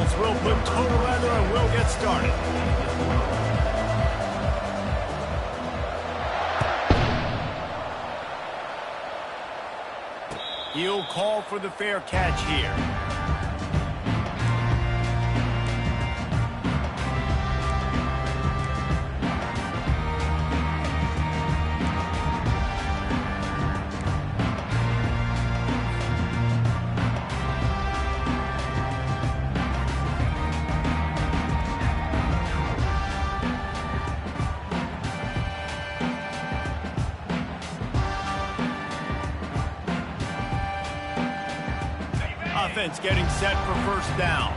offense will put total leather and we'll get started. He'll call for the fair catch here. Offense getting set for first down.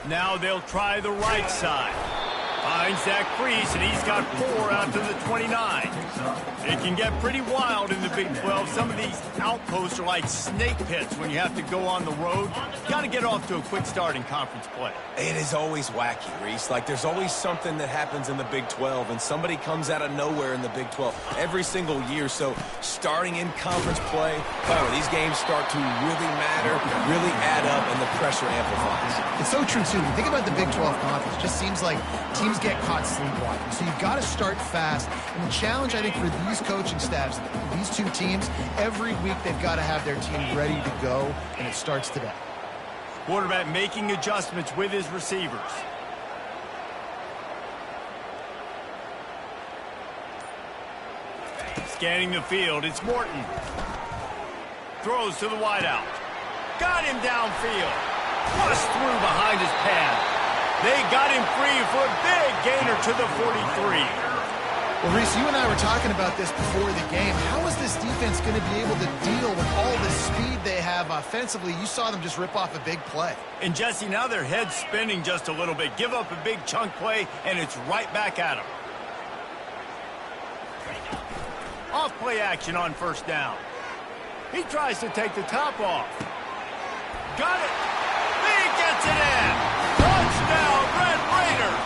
Now they'll try the right side. Finds Zach Freese, and he's got 4 out to the 29. It can get pretty wild in the Big 12. Some of these outposts are like snake pits when you have to go on the road. Got to get off to a quick start in conference play. It is always wacky, Reese. Like, there's always something that happens in the Big 12, and somebody comes out of nowhere in the Big 12 every single year. So starting in conference play, these games start to really matter, really add up, and the pressure amplifies. It's so true, too. When you think about the Big 12 conference, it just seems like teams get caught sleepwalking. So you've got to start fast. And the challenge, I think, for these coaching staffs, these two teams, every week they've got to have their team ready to go, and it starts today. Quarterback making adjustments with his receivers. Scanning the field, it's Morton. Throws to the wideout. Got him downfield. Flushed through behind his pad. They got him free for a big gainer to the 43. Well, Reese, you and I were talking about this before the game. How is this defense going to be able to deal with all the speed they have offensively? You saw them just rip off a big play. And, Jesse, now their head's spinning just a little bit. Give up a big chunk play, and it's right back at them. Off play action on first down. He tries to take the top off. Got it. He gets it in. Touchdown, Red Raiders.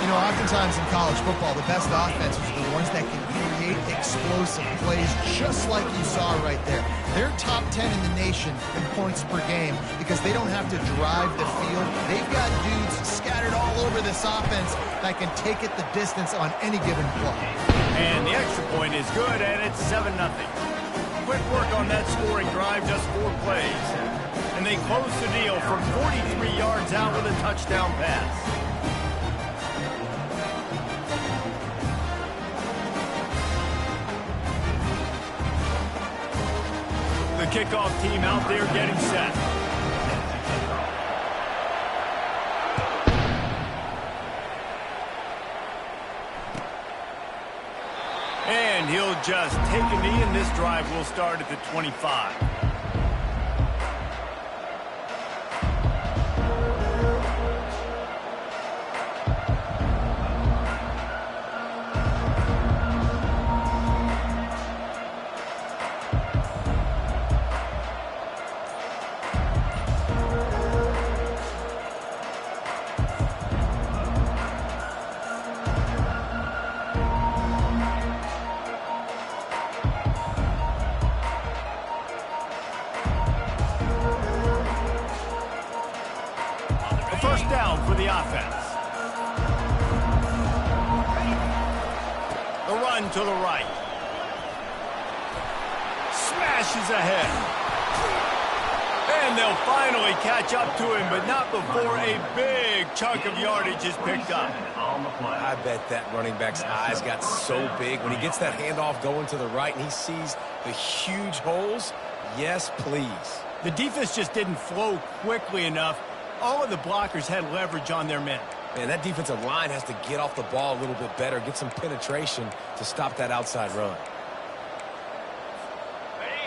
You know, oftentimes in college football, the best offenses are the ones that can create explosive plays, just like you saw right there. They're top 10 in the nation in points per game because they don't have to drive the field. They've got dudes scattered all over this offense that can take it the distance on any given play. And the extra point is good, and it's 7-0. Quick work on that scoring drive, just 4 plays. And they close the deal from 43 yards out with a touchdown pass. The kickoff team out there getting set. And he'll just take a knee, and this drive will start at the 25. First down for the offense. The run to the right. Smashes ahead. And they'll finally catch up to him, but not before a big chunk of yardage is picked up. I bet that running back's eyes got so big when he gets that handoff going to the right and he sees the huge holes. Yes, please. The defense just didn't flow quickly enough. All of the blockers had leverage on their men. Man, that defensive line has to get off the ball a little bit better, get some penetration to stop that outside run.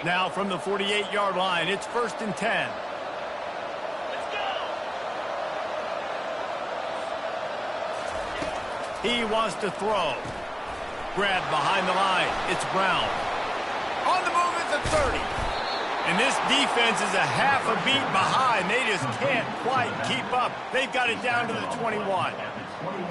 Now from the 48-yard line, it's 1st and 10. Let's go. He wants to throw. Grabbed behind the line. It's Brown. On the move at the 30. And this defense is a half a beat behind. They just can't quite keep up. They've got it down to the 21.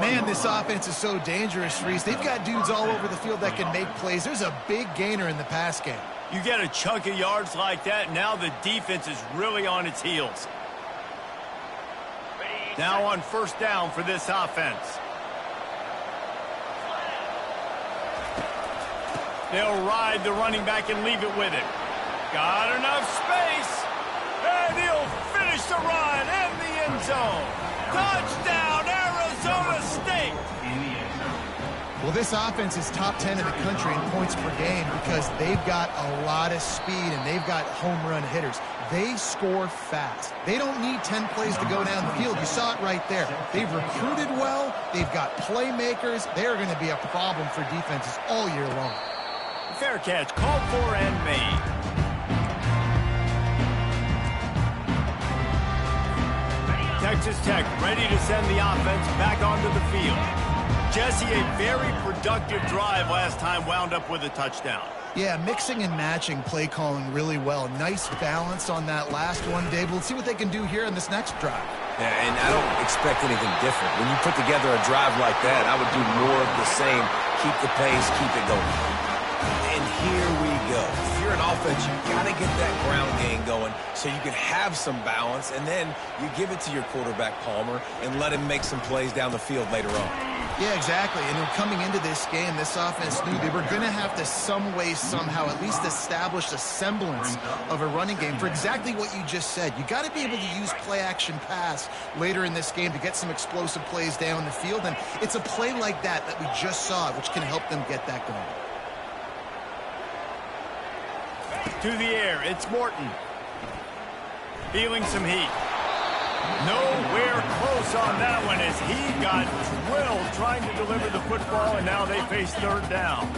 Man, this offense is so dangerous, Reese. They've got dudes all over the field that can make plays. There's a big gainer in the pass game. You get a chunk of yards like that, now the defense is really on its heels. Now on first down for this offense. They'll ride the running back and leave it with him. Got enough space. And he'll finish the run in the end zone. Touchdown, Arizona State. Well, this offense is top 10 in the country in points per game because they've got a lot of speed and they've got home run hitters. They score fast. They don't need 10 plays to go down the field. You saw it right there. They've recruited well. They've got playmakers. They're going to be a problem for defenses all year long. Fair catch, called for and made. Texas Tech ready to send the offense back onto the field. Jesse, a very productive drive last time wound up with a touchdown. Yeah, mixing and matching play calling really well. Nice balance on that last one, Dave. We'll see what they can do here in this next drive. Yeah, and I don't expect anything different. When you put together a drive like that, I would do more of the same. Keep the pace, keep it going. And here we go. If you're an offense, you got to get that ground game going so you can have some balance, and then you give it to your quarterback, Palmer, and let him make some plays down the field later on. Yeah, exactly. And coming into this game, this offense knew they were going to have to some way, somehow, at least establish a semblance of a running game for exactly what you just said. You got to be able to use play-action pass later in this game to get some explosive plays down the field, and it's a play like that that we just saw, which can help them get that going. To the air, it's Morton. Feeling some heat. Nowhere close on that one as he got drilled trying to deliver the football, and now they face third down.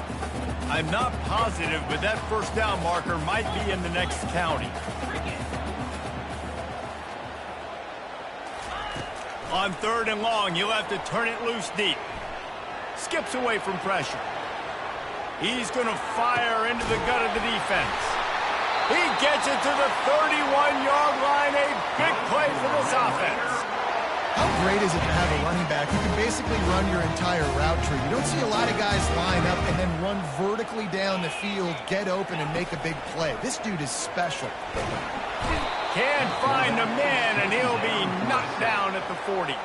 I'm not positive, but that first down marker might be in the next county. On third and long, you'll have to turn it loose deep. Skips away from pressure. He's going to fire into the gut of the defense. He gets it to the 31-yard line. A big play for this offense. How great is it to have a running back who can basically run your entire route tree? You don't see a lot of guys line up and then run vertically down the field, get open, and make a big play. This dude is special. Can't find a man, and he'll be knocked down at the 40.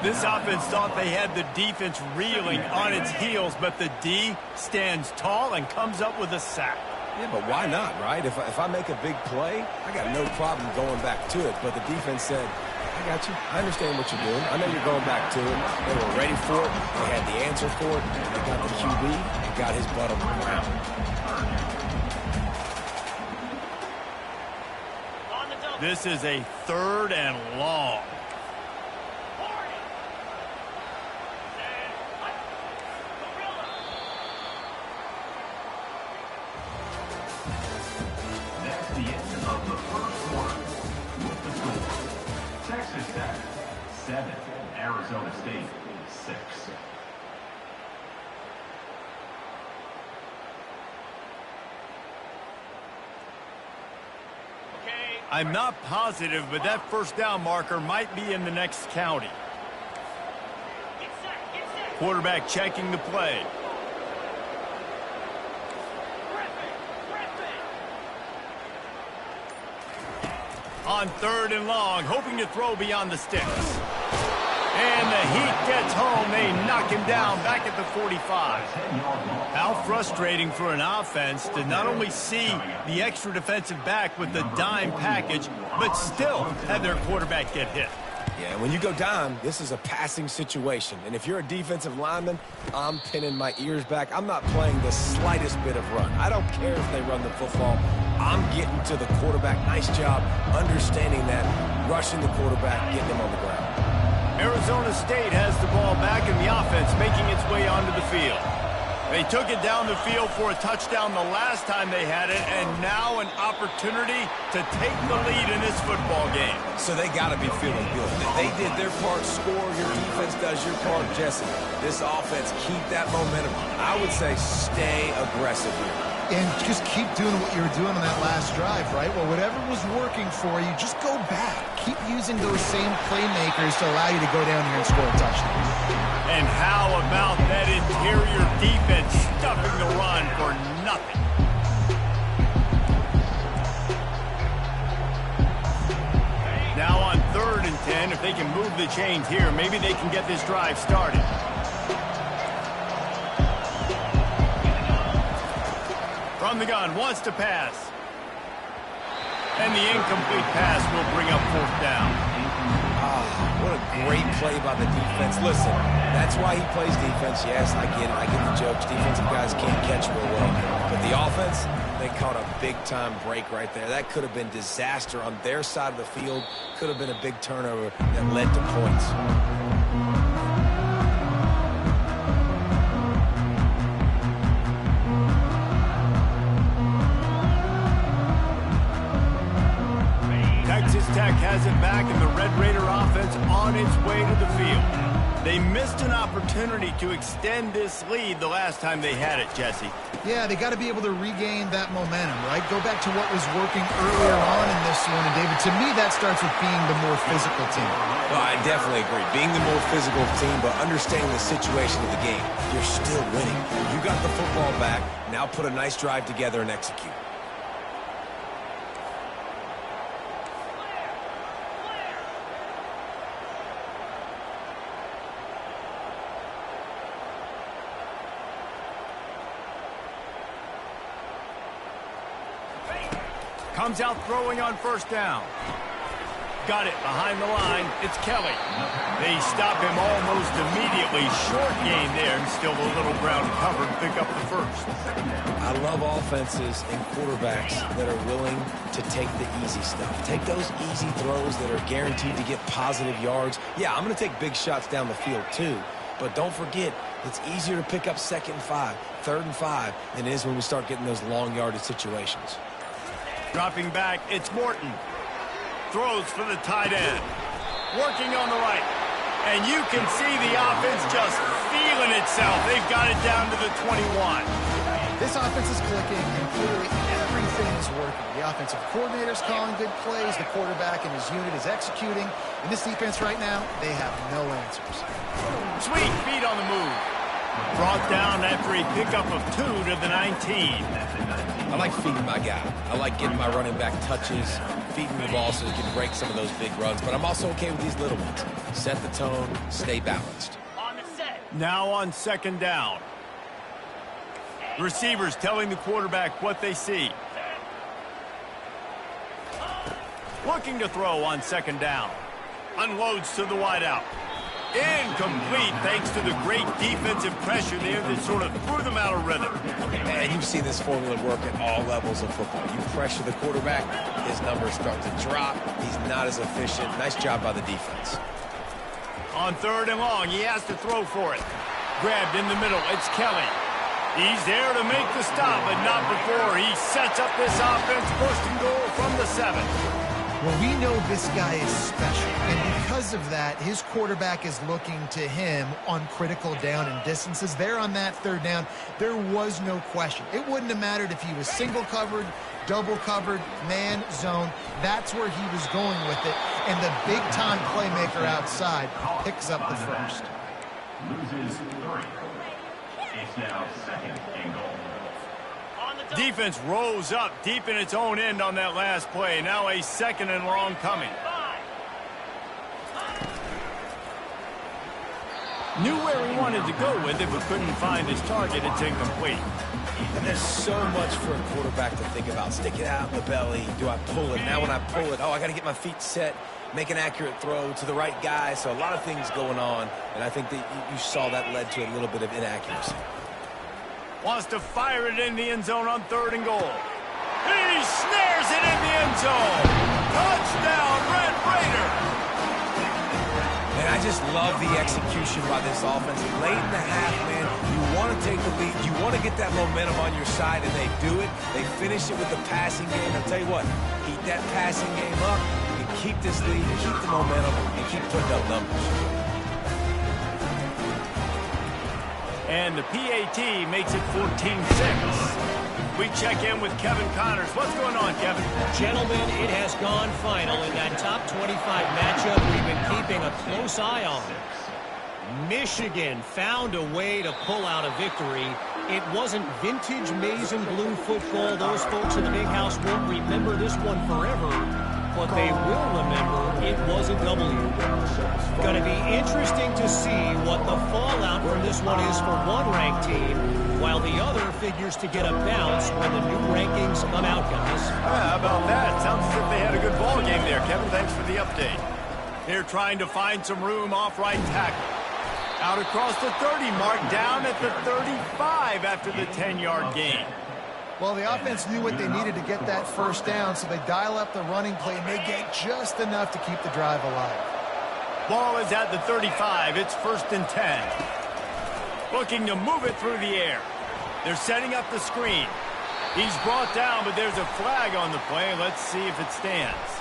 This offense thought they had the defense reeling on its heels, but the D stands tall and comes up with a sack. Yeah, but why not, right? If I make a big play, I got no problem going back to it. But the defense said, I got you. I understand what you're doing. I know you're going back to it. They were ready for it. They had the answer for it. They got the QB and got his butt on the ground. This is a third and long. Texas Tech, 7. Arizona State, 6. I'm not positive, but that first down marker might be in the next county. Quarterback checking the play. On third and long, hoping to throw beyond the sticks. And the heat gets home. They knock him down back at the 45. How frustrating for an offense to not only see the extra defensive back with the dime package, but still have their quarterback get hit. Yeah, when you go down, this is a passing situation. And if you're a defensive lineman, I'm pinning my ears back. I'm not playing the slightest bit of run. I don't care if they run the football. I'm getting to the quarterback. Nice job understanding that, rushing the quarterback, getting him on the ground. Arizona State has the ball back in the offense, making its way onto the field. They took it down the field for a touchdown the last time they had it, and now an opportunity to take the lead in this football game. So they got to be feeling good. They did their part, score. Your defense does your part, Jesse. This offense, keep that momentum. I would say stay aggressive here. And just keep doing what you were doing on that last drive, right? Well, whatever was working for you, just go back. Keep using those same playmakers to allow you to go down here and score a touchdown. And how about that interior defense stuffing the run for nothing? Now on 3rd and 10, if they can move the chains here, maybe they can get this drive started. From the gun, wants to pass. And the incomplete pass will bring up 4th down. What a great play by the defense. Listen, that's why he plays defense. Yes, I get it. I get the jokes. Defensive guys can't catch real well. But the offense, they caught a big-time break right there. That could have been disaster on their side of the field. Could have been a big turnover that led to points. Texas Tech has it back, and the Red Raider offense on its way to the field. They missed an opportunity to extend this lead the last time they had it, Jesse. Yeah, they got to be able to regain that momentum, right? Go back to what was working earlier on in this one. And, David, to me, that starts with being the more physical team. Well, I definitely agree. Being the more physical team, but understanding the situation of the game. You're still winning. You got the football back. Now put a nice drive together and execute. Comes out throwing on 1st down. Got it behind the line. It's Kelly. They stop him almost immediately. Short gain there, and still a little ground covered. Pick up the 1st. I love offenses and quarterbacks that are willing to take the easy stuff. Take those easy throws that are guaranteed to get positive yards. Yeah, I'm going to take big shots down the field too. But don't forget, it's easier to pick up 2nd and 5, 3rd and 5 than it is when we start getting those long yardage situations. Dropping back, it's Morton. Throws for the tight end. Working on the right. And you can see the offense just feeling itself. They've got it down to the 21. This offense is clicking, and clearly everything is working. The offensive coordinator's calling good plays. The quarterback and his unit is executing. In this defense right now, they have no answers. Sweet feet on the move. Brought down after a pickup of 2 to the 19. I like feeding my guy. I like getting my running back touches, feeding the ball so he can break some of those big runs. But I'm also okay with these little ones. Set the tone, stay balanced. On the set. Now on 2nd down. Receivers telling the quarterback what they see. Looking to throw on 2nd down. Unloads to the wideout. Incomplete thanks to the great defensive pressure there that sort of threw them out of rhythm. And you've seen this formula work at all levels of football. You pressure the quarterback, his numbers start to drop. He's not as efficient. Nice job by the defense. On 3rd and long, he has to throw for it. Grabbed in the middle, it's Kelly. He's there to make the stop, but not before he sets up this offense. 1st and goal from the 7. Well, we know this guy is special, and because of that, his quarterback is looking to him on critical down and distances. There on that 3rd down, there was no question. It wouldn't have mattered if he was single covered, double covered, man, zone. That's where he was going with it, and the big-time playmaker outside picks up the 1st. Loses 3. It's now 2nd and goal. Defense rose up deep in its own end on that last play. Now a 2nd and long coming. Knew where he wanted to go with it, but couldn't find his target. It's incomplete. And there's so much for a quarterback to think about. Stick it out in the belly. Do I pull it? Now when I pull it, I got to get my feet set, make an accurate throw to the right guy. So a lot of things going on, and I think that you saw that led to a little bit of inaccuracy. Wants to fire it in the end zone on 3rd and goal. He snares it in the end zone. Touchdown, Red Raider. And I just love the execution by this offense. Late in the half, man, you want to take the lead. You want to get that momentum on your side, and they do it. They finish it with the passing game. I'll tell you what, keep that passing game up. You can keep this lead, keep the momentum, and keep putting up numbers. And the PAT makes it 14-6. We check in with Kevin Connors. What's going on, Kevin? Gentlemen, it has gone final in that top 25 matchup we've been keeping a close eye on. Michigan found a way to pull out a victory. It wasn't vintage maize and blue football. Those folks in the big house won't remember this one forever, but they will remember it was a W. Going to be interesting to see what the fallout from this one is for one ranked team, while the other figures to get a bounce when the new rankings come out, guys. How about that? Sounds as if they had a good ball game there, Kevin. Thanks for the update. They're trying to find some room off right tackle. Out across the 30 mark, down at the 35 after the 10-yard gain. Well, the offense knew what they needed to get that first down, so they dial up the running play, and they get just enough to keep the drive alive. Ball is at the 35. It's 1st and 10. Looking to move it through the air. They're setting up the screen. He's brought down, but there's a flag on the play. Let's see if it stands.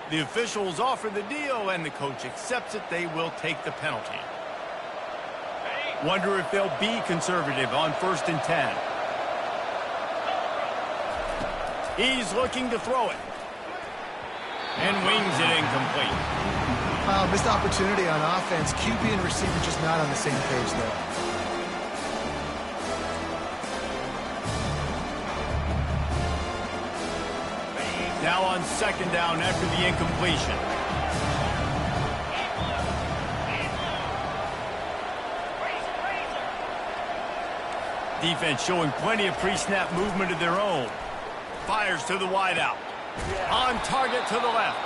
The officials offer the deal, and the coach accepts it. They will take the penalty. Wonder if they'll be conservative on 1st and 10. He's looking to throw it. And wings it incomplete. Missed opportunity on offense. QB and receiver just not on the same page there. Now on 2nd down after the incompletion. Defense showing plenty of pre-snap movement of their own. Fires to the wideout. On target to the left.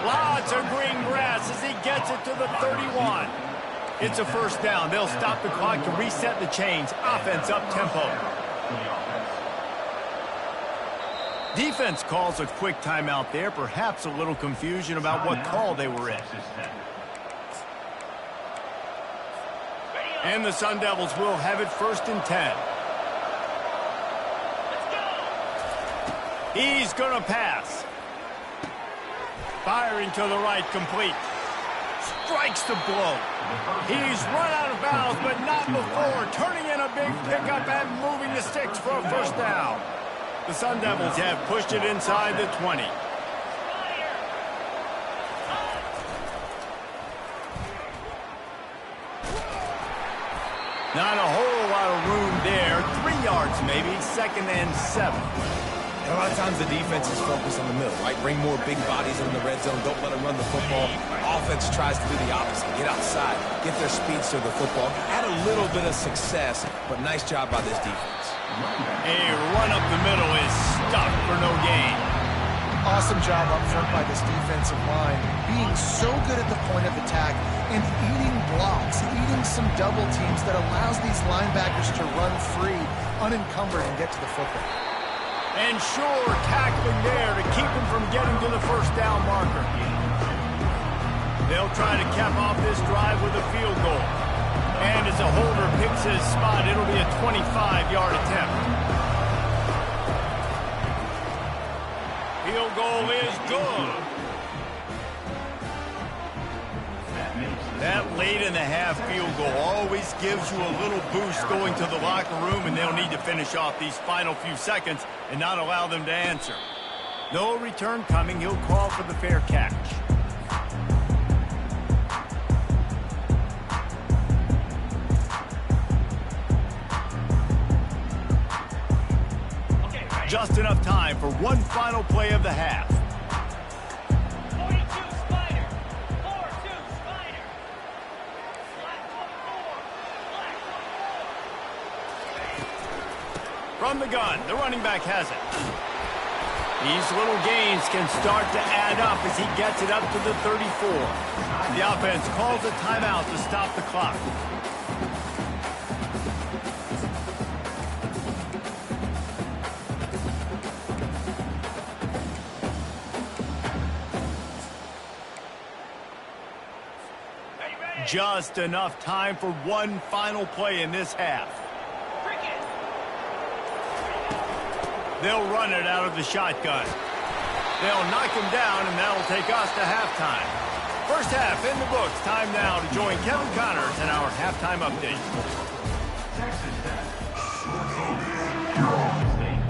Lots of green grass as he gets it to the 31. It's a 1st down. They'll stop the clock to reset the chains. Offense up tempo. Defense calls a quick timeout there. Perhaps a little confusion about what call they were in. And the Sun Devils will have it 1st and 10. He's going to pass. Firing to the right, complete. Strikes the blow. He's run out of bounds, but not before. Turning in a big pickup and moving the sticks for a 1st down. The Sun Devils have pushed it inside the 20. Not a whole lot of room there. 3 yards maybe. 2nd and 7. And a lot of times the defense is focused on the middle, right? Bring more big bodies in the red zone. Don't let them run the football. Offense tries to do the opposite. Get outside. Get their speeds to the football. Had a little bit of success, but nice job by this defense. A run up the middle is stopped for no gain. Awesome job up front by this defensive line, being so good at the point of attack and eating blocks, eating some double teams that allows these linebackers to run free, unencumbered, and get to the football. And sure, tackling there to keep him from getting to the 1st down marker. They'll try to cap off this drive with a field goal. And as a holder picks his spot, it'll be a 25-yard attempt. Field goal is good. That late in the half field goal always gives you a little boost going to the locker room, and they'll need to finish off these final few seconds and not allow them to answer. No return coming. He'll call for the fair catch. Just enough time for one final play of the half. 42 Spider. 4-2 Spider. From the gun, the running back has it. These little gains can start to add up as he gets it up to the 34. The offense calls a timeout to stop the clock. Just enough time for one final play in this half. They'll run it out of the shotgun. They'll knock him down, and that'll take us to halftime. First half in the books. Time now to join Kevin Connors in our halftime update. Texas Tech 14, Oklahoma State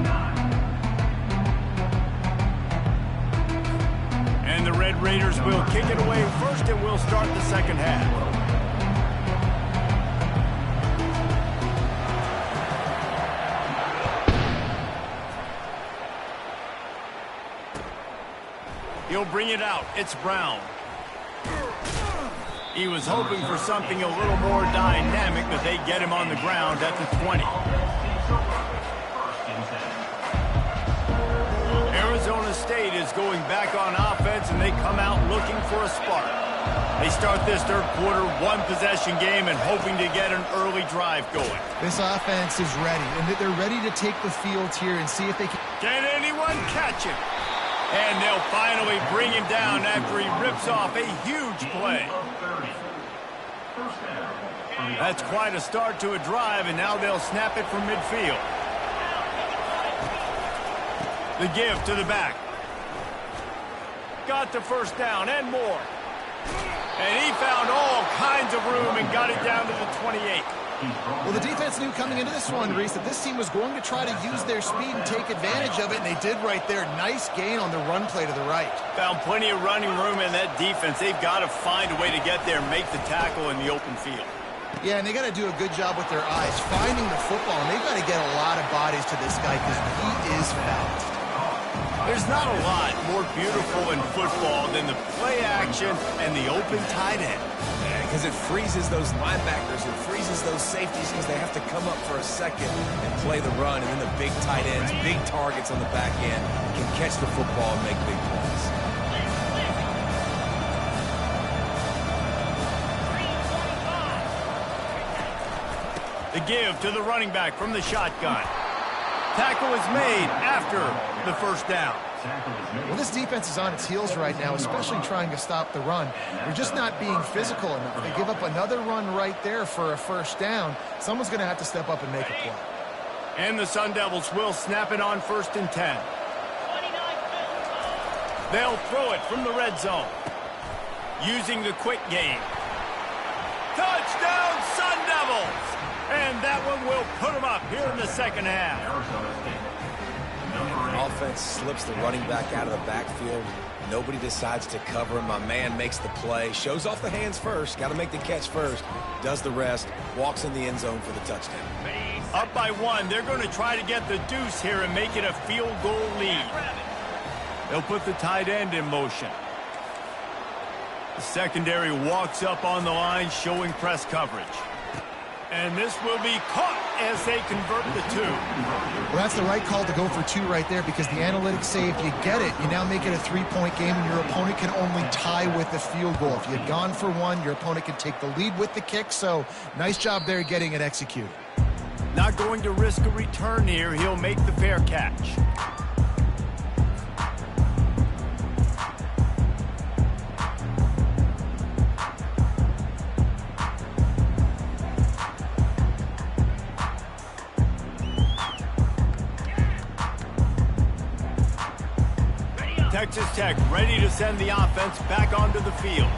9. And the Red Raiders will kick it away first, and we'll start the second half. He'll bring it out. It's Brown. He was hoping for something a little more dynamic, but they get him on the ground at the 20. Arizona State is going back on offense, and they come out looking for a spark. They start this third quarter one-possession game and hoping to get an early drive going. This offense is ready, and they're ready to take the field here and see if they can... Can anyone catch him? And they'll finally bring him down after he rips off a huge play. That's quite a start to a drive, and now they'll snap it from midfield. The give to the back. Got the first down and more. And he found all kinds of room and got it down to the 28. Well, the defense knew coming into this one, Reese, that this team was going to try to use their speed and take advantage of it, and they did right there. Nice gain on the run play to the right. Found plenty of running room in that defense. They've got to find a way to get there and make the tackle in the open field. Yeah, and they got to do a good job with their eyes, finding the football, and they've got to get a lot of bodies to this guy because he is fast. There's not a lot more beautiful in football than the play action and the open tight end. Because it freezes those linebackers, it freezes those safeties because they have to come up for a second and play the run, and then the big tight ends, big targets on the back end can catch the football and make big plays. The give to the running back from the shotgun. Tackle is made after the first down. Well, this defense is on its heels right now, especially trying to stop the run. They're just not being physical enough. They give up another run right there for a first down. Someone's going to have to step up and make a play. And the Sun Devils will snap it on 1st and 10. They'll throw it from the red zone. Using the quick game. Touchdown, Sun Devils! And that one will put them up here in the second half. Offense slips the running back out of the backfield. Nobody decides to cover him. My man makes the play. Shows off the hands first. Got to make the catch first. Does the rest. Walks in the end zone for the touchdown. Up by 1. They're going to try to get the deuce here and make it a field goal lead. They'll put the tight end in motion. The secondary walks up on the line, showing press coverage. And this will be caught as they convert the 2. Well, that's the right call to go for 2 right there because the analytics say if you get it, you now make it a 3-point game and your opponent can only tie with the field goal. If you had gone for 1, your opponent can take the lead with the kick. So nice job there getting it executed. Not going to risk a return here. He'll make the fair catch. Texas Tech ready to send the offense back onto the field.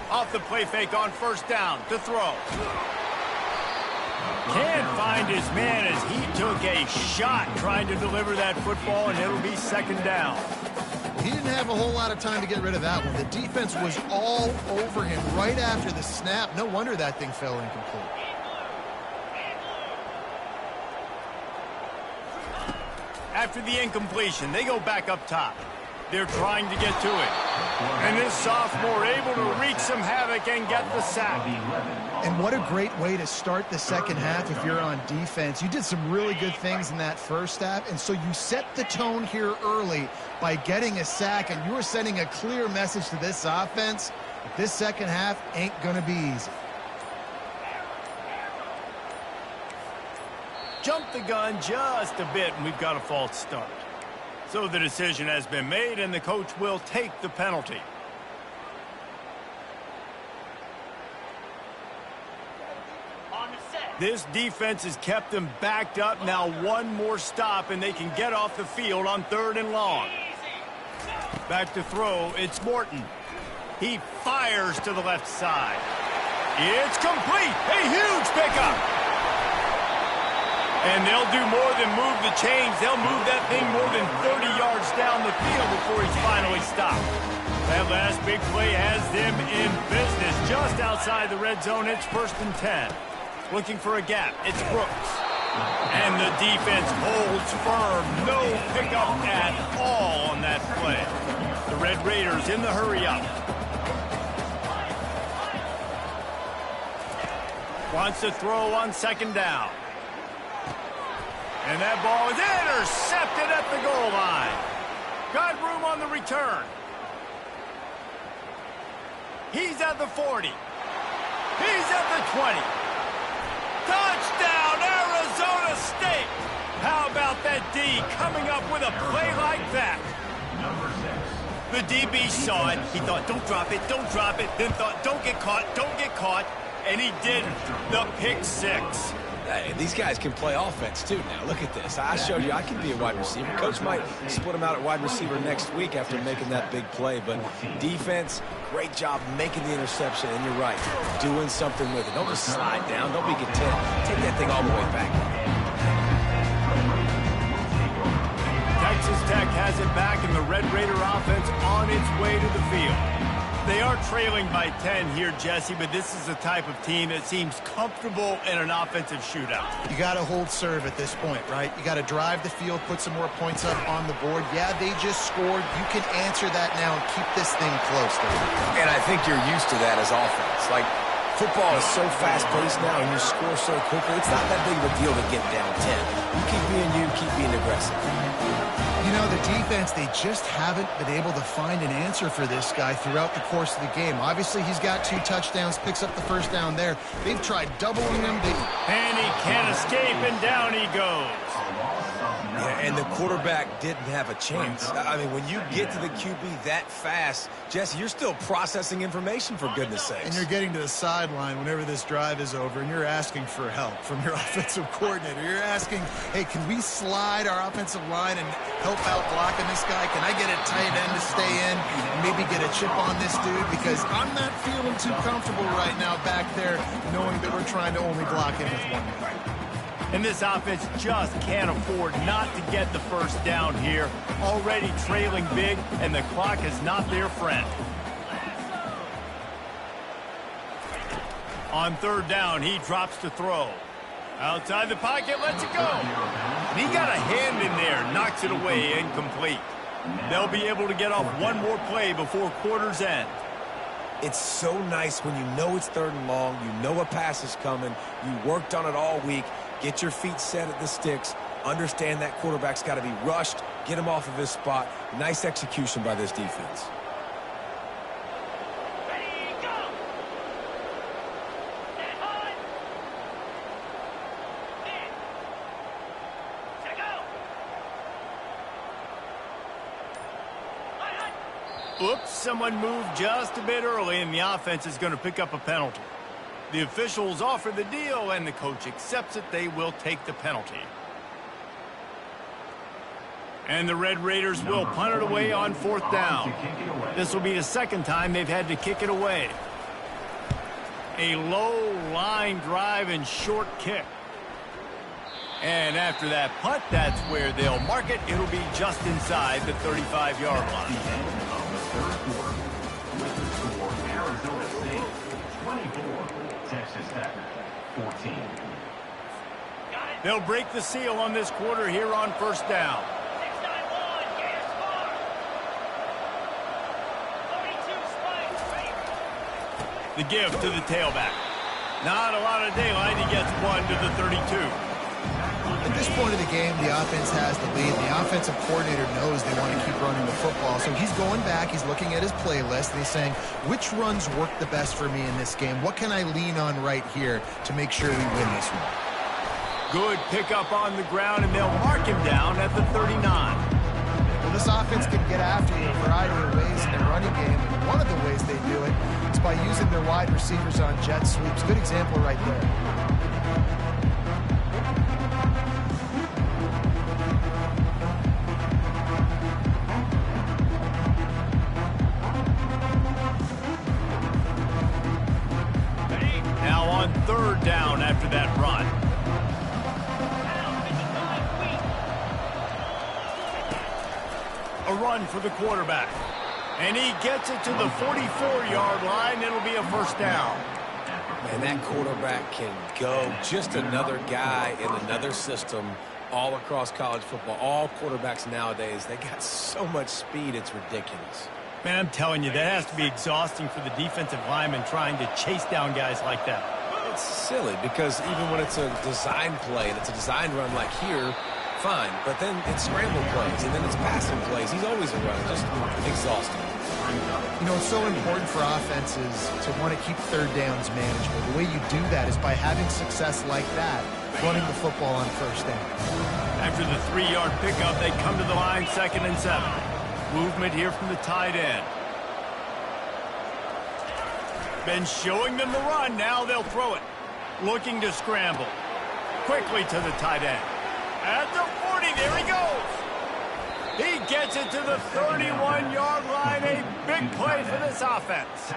Off the play fake on first down to throw. Can't find his man as he took a shot trying to deliver that football, and it'll be second down. He didn't have a whole lot of time to get rid of that one. The defense was all over him right after the snap. No wonder that thing fell incomplete. After the incompletion, they go back up top. They're trying to get to it. And this sophomore able to wreak some havoc and get the sack. And what a great way to start the second half if you're on defense. You did some really good things in that first half, and so you set the tone here early by getting a sack, and you are sending a clear message to this offense. This second half ain't going to be easy. Jump the gun just a bit, and we've got a false start. So the decision has been made, and the coach will take the penalty. This defense has kept them backed up. Now one more stop, and they can get off the field on 3rd and long. Back to throw, it's Morton. He fires to the left side. It's complete. A huge pickup. And they'll do more than move the chains. They'll move that thing more than 30 yards down the field before he's finally stopped. That last big play has them in business. Just outside the red zone, it's 1st and 10. Looking for a gap, it's Brooks. And the defense holds firm. No pickup at all on that play. The Red Raiders in the hurry-up. Wants to throw on 2nd down. And that ball is intercepted at the goal line. Got room on the return. He's at the 40. He's at the 20. Touchdown, Arizona State. How about that D coming up with a play like that? The DB saw it. He thought, don't drop it, don't drop it. Then thought, don't get caught, don't get caught. And he did the pick 6. Hey, these guys can play offense, too, now. Look at this. I showed you I can be a wide receiver. Coach might split him out at wide receiver next week after making that big play. But defense, great job making the interception. And you're right, doing something with it. Don't just slide down. Don't be content. Take that thing all the way back. Texas Tech has it back, and the Red Raider offense on its way to the field. They are trailing by 10 here, Jesse, but this is the type of team that seems comfortable in an offensive shootout. You got to hold serve at this point, right? You got to drive the field, put some more points up on the board. Yeah, they just scored. You can answer that now and keep this thing close. And I think you're used to that as offense. Like, football is so fast-paced now, and you score so quickly. It's not that big of a deal to get down 10. You keep being you, keep being aggressive. You know, the defense, they just haven't been able to find an answer for this guy throughout the course of the game. Obviously, he's got 2 touchdowns, picks up the 1st down there. They've tried doubling him. And he can't escape, and down he goes. Yeah, and the quarterback didn't have a chance. I mean, when you get to the QB that fast, Jesse, you're still processing information, for goodness sakes. And you're getting to the sideline whenever this drive is over, and you're asking for help from your offensive coordinator. You're asking, hey, can we slide our offensive line and help out blocking this guy? Can I get a tight end to stay in and maybe get a chip on this dude? Because I'm not feeling too comfortable right now back there knowing that we're trying to only block him with 1 guy. And this offense just can't afford not to get the 1st down here. Already trailing big, and the clock is not their friend. On 3rd down, he drops to throw. Outside the pocket, lets it go. And he got a hand in there, knocks it away, incomplete. They'll be able to get off one more play before quarter's end. It's so nice when you know it's 3rd and long, you know a pass is coming, you worked on it all week, get your feet set at the sticks, understand that quarterback's got to be rushed, get him off of his spot. Nice execution by this defense. Ready, go! Stand high! In! Set, go! Oops, someone moved just a bit early, and the offense is going to pick up a penalty. The officials offer the deal, and the coach accepts it. They will take the penalty. And the Red Raiders will punt it away on 4th down. This will be the 2nd time they've had to kick it away. A low line drive and short kick. And after that punt, that's where they'll mark it. It'll be just inside the 35-yard line. Arizona State 24, Texas Tech 14. They'll break the seal on this quarter here on 1st down. 691, gas bar. 42 spikes, ready. The give to the tailback. Not a lot of daylight. He gets 1 to the 32. At this point of the game, the offense has the lead. The offensive coordinator knows they want to keep running the football. So he's going back, he's looking at his playlist, and he's saying, which runs work the best for me in this game? What can I lean on right here to make sure we win this one? Good pickup on the ground, and they'll mark him down at the 39. Well, this offense can get after you in a variety of ways in their running game. And one of the ways they do it is by using their wide receivers on jet sweeps. Good example right there. for the quarterback. And he gets it to the 44-yard line. It'll be a first down. Man, that quarterback can go. Just another guy in another system all across college football. All quarterbacks nowadays, they got so much speed, it's ridiculous. Man, I'm telling you, that has to be exhausting for the defensive lineman trying to chase down guys like that. It's silly because even when it's a design play and it's a design run like here, fine. But then it's scramble plays and then it's passing plays. He's always a runner. Just exhausting. You know, it's so important for offenses to want to keep third downs manageable. The way you do that is by having success like that, running the football on first down. After the 3-yard pickup, they come to the line, 2nd and 7. Movement here from the tight end. Been showing them the run. Now they'll throw it. Looking to scramble. Quickly to the tight end. At the 40, there he goes. He gets it to the 31-yard line. A big play for this offense.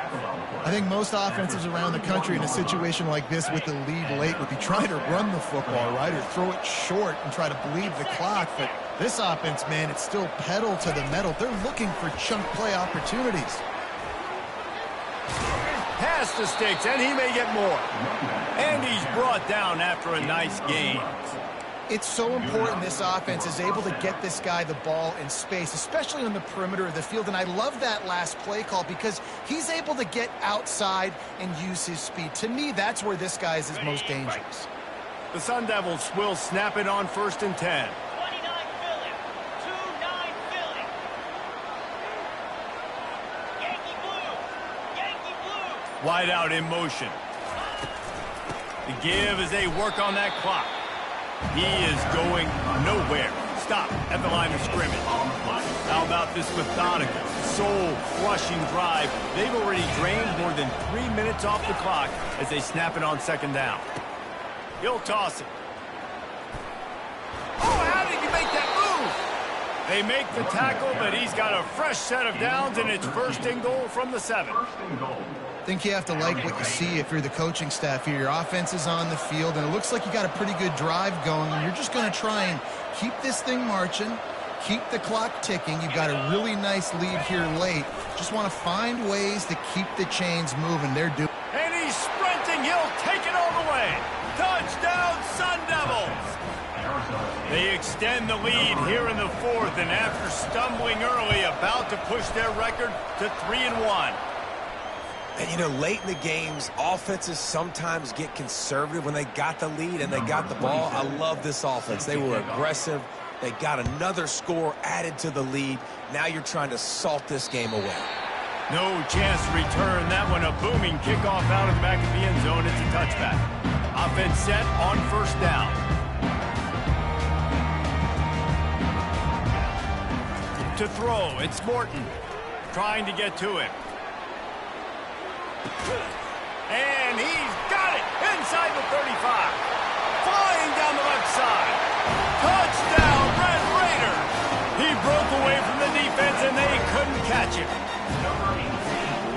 I think most offenses around the country in a situation like this with the lead late would be trying to run the football, right, or throw it short and try to bleed the clock. But this offense, man, it's still pedal to the metal. They're looking for chunk play opportunities. Pass to Sticks, and he may get more. And he's brought down after a nice gain. It's so important this offense is able to get this guy the ball in space, especially on the perimeter of the field. And I love that last play call because he's able to get outside and use his speed. To me, that's where this guy is his most dangerous. The Sun Devils will snap it on 1st and 10. 29 Philly. 2-9 Philly. Yankee blue. Yankee blue. Wide out in motion. The give as they work on that clock. He is going nowhere. Stop at the line of scrimmage. How about this methodical, soul-crushing drive? They've already drained more than 3 minutes off the clock as they snap it on 2nd down. He'll toss it. Oh, how did he make that move? They make the tackle, but he's got a fresh set of downs, and it's 1st and goal from the 7. I think you have to like what you see if you're the coaching staff here. Your offense is on the field, and it looks like you got a pretty good drive going, and you're just going to try and keep this thing marching, keep the clock ticking. You've got a really nice lead here late. Just want to find ways to keep the chains moving. They're doing. And he's sprinting. He'll take it all the way. Touchdown, Sun Devils! They extend the lead here in the 4th, and after stumbling early, about to push their record to 3-1. And, you know, late in the games, offenses sometimes get conservative when they got the lead and they got the ball. I love this offense. They were aggressive. They got another score added to the lead. Now you're trying to salt this game away. No chance to return that one. A booming kickoff out of the back of the end zone. It's a touchback. Offense set on 1st down. To throw, it's Morton trying to get to him. And he's got it inside the 35. Flying down the left side. Touchdown, Red Raider. He broke away from the defense, and they couldn't catch him.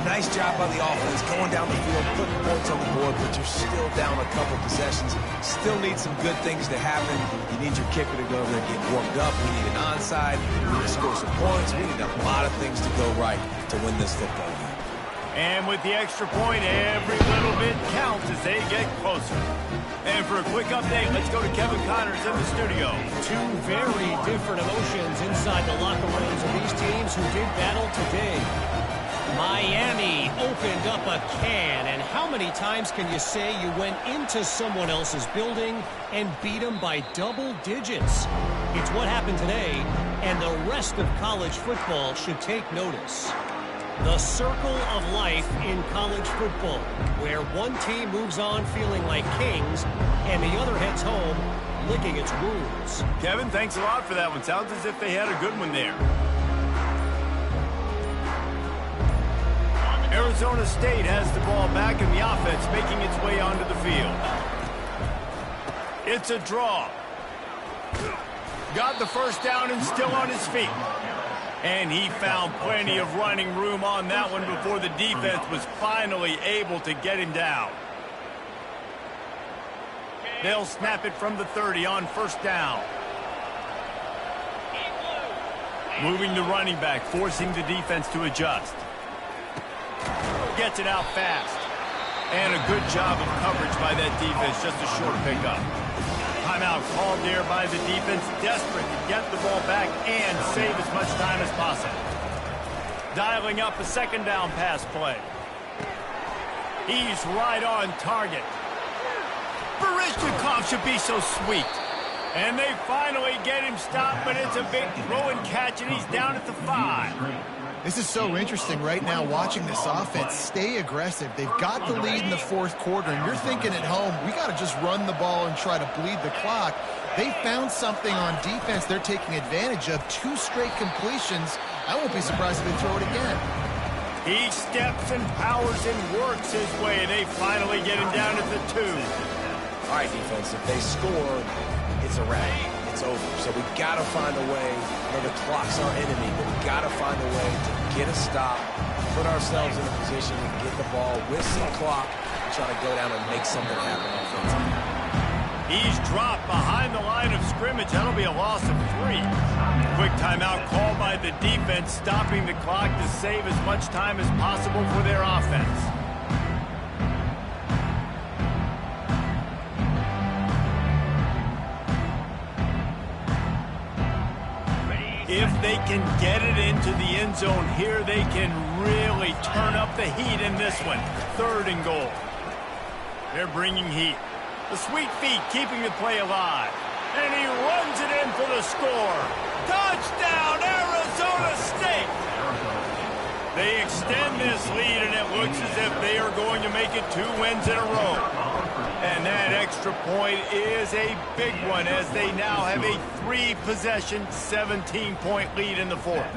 Nice job by the offense, going down the field, putting points on the board, but you're still down a couple possessions. Still need some good things to happen. You need your kicker to go over there and get warmed up. We need an onside. We need to score some points. We need a lot of things to go right to win this football game. And with the extra point, every little bit counts as they get closer. And for a quick update, let's go to Kevin Connors in the studio. Two very different emotions inside the locker rooms of these teams who did battle today. Miami opened up a can, and how many times can you say you went into someone else's building and beat them by double digits? It's what happened today, and the rest of college football should take notice. The circle of life in college football, where one team moves on feeling like kings, and the other heads home licking its wounds. Kevin, thanks a lot for that one. Sounds as if they had a good one there. Arizona State has the ball back, and the offense making its way onto the field. It's a draw. Got the first down and still on his feet. And he found plenty of running room on that one before the defense was finally able to get him down. They'll snap it from the 30 on 1st down. Moving the running back, forcing the defense to adjust. Gets it out fast. And a good job of coverage by that defense, just a short pickup. Timeout called there by the defense, desperate to get the ball back and save as much time as possible. Dialing up a second down pass play. He's right on target. Baryshnikov should be so sweet. And they finally get him stopped, but it's a big throw and catch, and he's down at the 5. This is so interesting right now watching this offense stay aggressive. They've got the lead in the fourth quarter, and you're thinking at home, we got to just run the ball and try to bleed the clock. They found something on defense they're taking advantage of. 2 straight completions. I won't be surprised if they throw it again. He steps and powers and works his way. They finally get him down at the 2. All right, defense, if they score, it's a wrap. It's over. So we got to find a way. I know the clock's our enemy, but we got to find a way to get a stop, put ourselves in a position to get the ball with some clock, and try to go down and make something happen offensively. He's dropped behind the line of scrimmage. That'll be a loss of 3. Quick timeout called by the defense, stopping the clock to save as much time as possible for their offense. If they can get it into the end zone here, they can really turn up the heat in this one. 3rd and goal. They're bringing heat. The Sweet Feet keeping the play alive. And he runs it in for the score. Touchdown, Arizona State! They extend this lead, and it looks as if they are going to make it 2 wins in a row. And that extra point is a big one as they now have a 3-possession, 17-point lead in the 4th.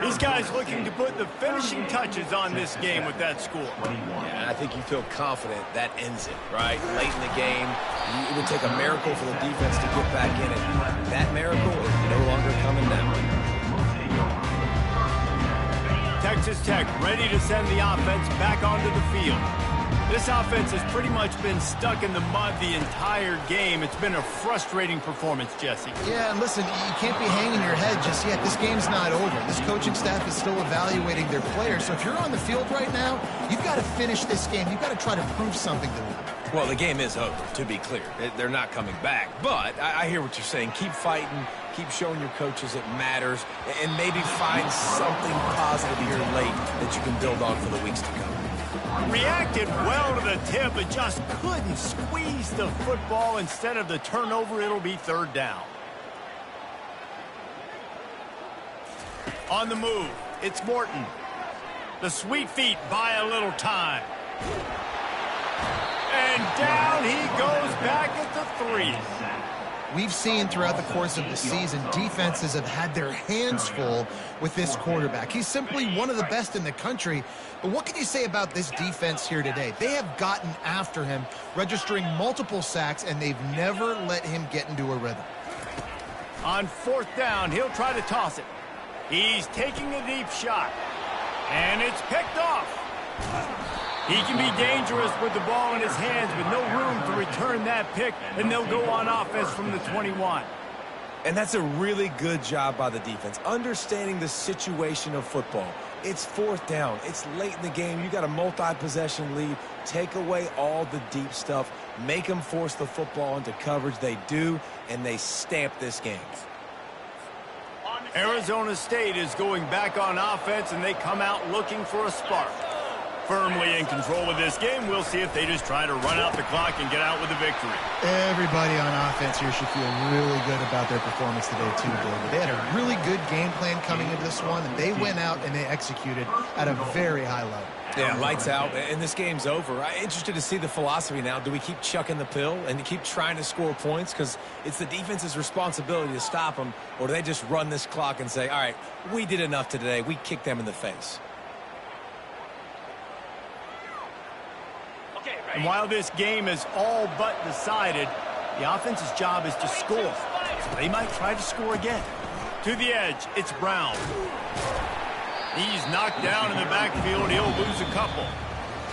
These guys looking to put the finishing touches on this game with that score. Yeah, I think you feel confident that ends it, right? Late in the game, it would take a miracle for the defense to get back in it. That miracle is no longer coming down. Texas Tech ready to send the offense back onto the field. This offense has pretty much been stuck in the mud the entire game. It's been a frustrating performance, Jesse. Yeah, and listen, you can't be hanging your head just yet. This game's not over. This coaching staff is still evaluating their players. So if you're on the field right now, you've got to finish this game. You've got to try to prove something to them. Well, the game is over, to be clear. They're not coming back. But I hear what you're saying. Keep fighting. Keep showing your coaches it matters. And maybe find something positive here late that you can build on for the weeks to come. Reacted well to the tip, but just couldn't squeeze the football. Instead of the turnover, it'll be 3rd down. On the move, it's Morton. The Sweet Feet buy a little time. And down he goes back at the 3. We've seen throughout the course of the season, defenses have had their hands full with this quarterback. He's simply one of the best in the country. But what can you say about this defense here today? They have gotten after him, registering multiple sacks, and they've never let him get into a rhythm. On 4th down, he'll try to toss it. He's taking a deep shot. And it's picked off. He can be dangerous with the ball in his hands, but no room to return that pick, and they'll go on offense from the 21. And that's a really good job by the defense, understanding the situation of football. It's 4th down. It's late in the game. You got a multi-possession lead. Take away all the deep stuff. Make them force the football into coverage. They do, and they stamp this game. Arizona State is going back on offense, and they come out looking for a spark. Firmly in control of this game. We'll see if they just try to run out the clock and get out with a victory. Everybody on offense here should feel really good about their performance today, too, David. They had a really good game plan coming into this one, and they went out and they executed at a very high level. Yeah, lights out, and this game's over. I'm interested to see the philosophy now. Do we keep chucking the pill and keep trying to score points? Because it's the defense's responsibility to stop them, or do they just run this clock and say, all right, we did enough today. We kicked them in the face. And while this game is all but decided, the offense's job is to score. So they might try to score again. To the edge, it's Brown. He's knocked down in the backfield. He'll lose a couple.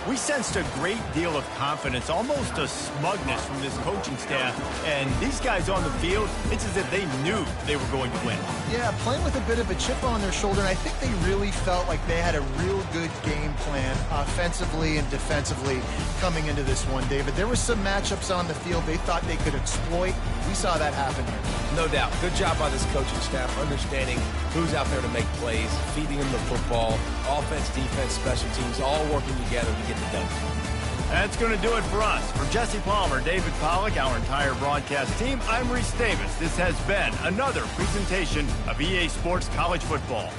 We sensed a great deal of confidence, almost a smugness from this coaching staff. And these guys on the field, it's as if they knew they were going to win. Yeah, playing with a bit of a chip on their shoulder, and I think they really felt like they had a real good game plan offensively and defensively coming into this one, David. There were some matchups on the field they thought they could exploit. We saw that happen here. No doubt. Good job by this coaching staff, understanding who's out there to make plays, feeding them the football, offense, defense, special teams, all working together to get it done. That's going to do it for us. For Jesse Palmer, David Pollack, our entire broadcast team, I'm Reese Davis. This has been another presentation of EA Sports College Football.